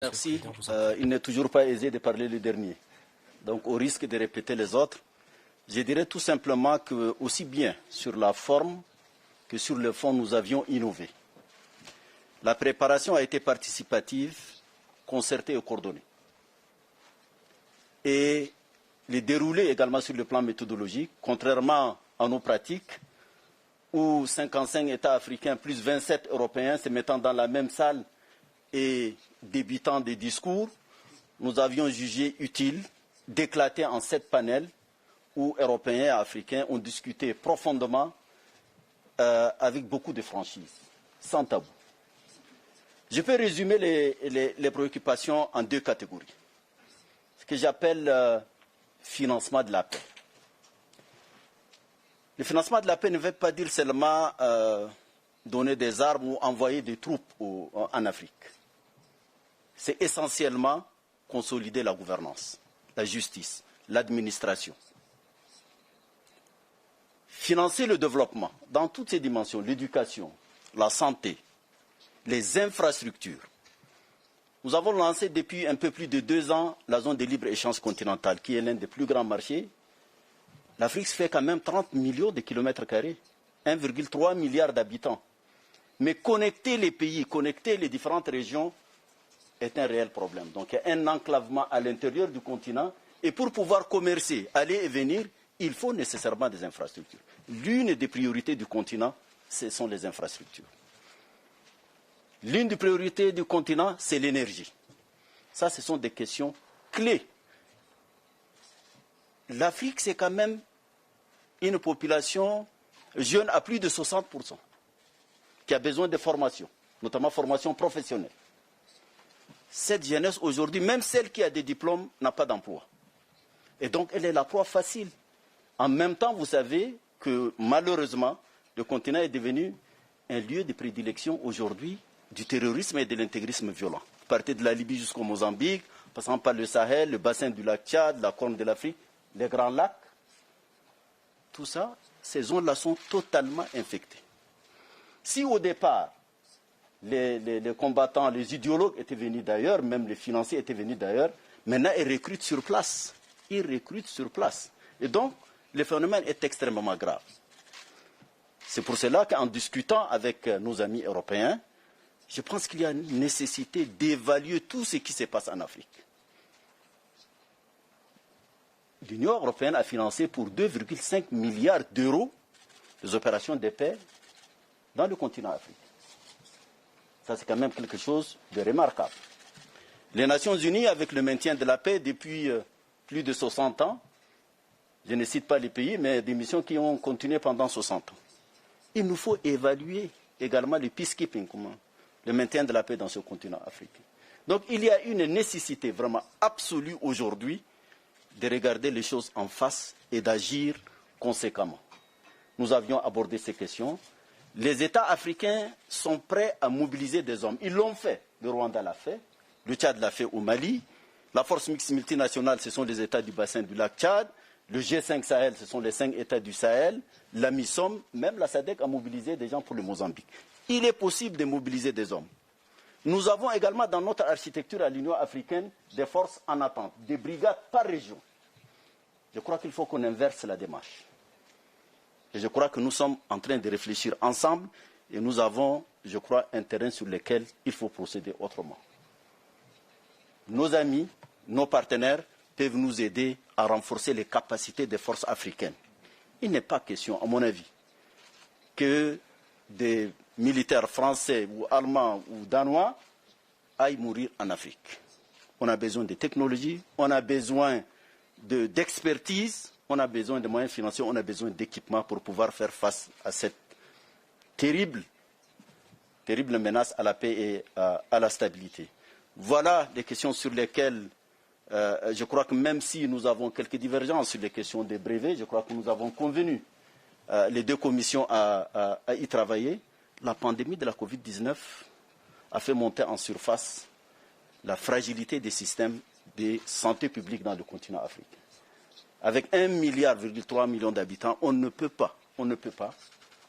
Merci. Il n'est toujours pas aisé de parler le dernier. Donc, au risque de répéter les autres, je dirais tout simplement que, aussi bien sur la forme que sur le fond, nous avions innové. La préparation a été participative, concertée et coordonnée. Et les déroulés également sur le plan méthodologique, contrairement à nos pratiques, où 55 États africains plus 27 Européens se mettant dans la même salle et débutant des discours, nous avions jugé utile d'éclater en 7 panels où Européens et Africains ont discuté profondément avec beaucoup de franchise, sans tabou. Je peux résumer les préoccupations en 2 catégories. Ce que j'appelle financement de la paix. Le financement de la paix ne veut pas dire seulement donner des armes ou envoyer des troupes en Afrique. C'est essentiellement consolider la gouvernance, la justice, l'administration. Financer le développement dans toutes ses dimensions, l'éducation, la santé, les infrastructures. Nous avons lancé depuis un peu plus de 2 ans la zone de libre-échange continentale, qui est l'un des plus grands marchés. L'Afrique fait quand même 30 millions de kilomètres carrés, 1,3 milliard d'habitants. Mais connecter les pays, connecter les différentes régions est un réel problème. Donc il y a un enclavement à l'intérieur du continent. Et pour pouvoir commercer, aller et venir, il faut nécessairement des infrastructures. L'une des priorités du continent, ce sont les infrastructures. L'une des priorités du continent, c'est l'énergie. Ça, ce sont des questions clés. L'Afrique, c'est quand même une population jeune à plus de 60%, qui a besoin de formation, notamment formation professionnelle. Cette jeunesse aujourd'hui, même celle qui a des diplômes, n'a pas d'emploi. Et donc, elle est la proie facile. En même temps, vous savez que malheureusement, le continent est devenu un lieu de prédilection aujourd'hui du terrorisme et de l'intégrisme violent. Vous partez de la Libye jusqu'au Mozambique, passant par le Sahel, le bassin du lac Tchad, la Corne de l'Afrique, les grands lacs. Tout ça, ces zones-là sont totalement infectées. Si au départ, les combattants, les idéologues étaient venus d'ailleurs, même les financiers étaient venus d'ailleurs, maintenant ils recrutent sur place. Ils recrutent sur place. Et donc, le phénomène est extrêmement grave. C'est pour cela qu'en discutant avec nos amis européens, je pense qu'il y a une nécessité d'évaluer tout ce qui se passe en Afrique. L'Union européenne a financé pour 2,5 milliards d'euros des opérations de paix dans le continent africain. Ça, c'est quand même quelque chose de remarquable. Les Nations Unies, avec le maintien de la paix depuis plus de 60 ans, je ne cite pas les pays, mais des missions qui ont continué pendant 60 ans. Il nous faut évaluer également le peacekeeping, le maintien de la paix dans ce continent africain. Donc il y a une nécessité vraiment absolue aujourd'hui de regarder les choses en face et d'agir conséquemment. Nous avions abordé ces questions. Les États africains sont prêts à mobiliser des hommes. Ils l'ont fait. Le Rwanda l'a fait. Le Tchad l'a fait au Mali. La force mixte multinationale, ce sont les États du bassin du lac Tchad. Le G5 Sahel, ce sont les 5 États du Sahel. La MISOM, même la SADC a mobilisé des gens pour le Mozambique. Il est possible de mobiliser des hommes. Nous avons également dans notre architecture à l'Union africaine des forces en attente, des brigades par région. Je crois qu'il faut qu'on inverse la démarche. Et je crois que nous sommes en train de réfléchir ensemble et nous avons, je crois, un terrain sur lequel il faut procéder autrement. Nos amis, nos partenaires peuvent nous aider à renforcer les capacités des forces africaines. Il n'est pas question, à mon avis, que des militaires français ou allemands ou danois aillent mourir en Afrique. On a besoin de technologies, on a besoin d'expertise, on a besoin de moyens financiers, on a besoin d'équipements pour pouvoir faire face à cette terrible menace à la paix et à la stabilité. Voilà les questions sur lesquelles je crois que même si nous avons quelques divergences sur les questions des brevets, je crois que nous avons convenu, les 2 commissions, à y travailler. La pandémie de la Covid-19 a fait monter en surface la fragilité des systèmes de santé publique dans le continent africain. Avec 1,3 milliard d'habitants, on ne peut pas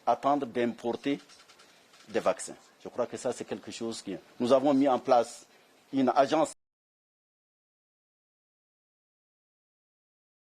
attendre d'importer des vaccins. Je crois que ça, c'est quelque chose qui... Nous avons mis en place une agence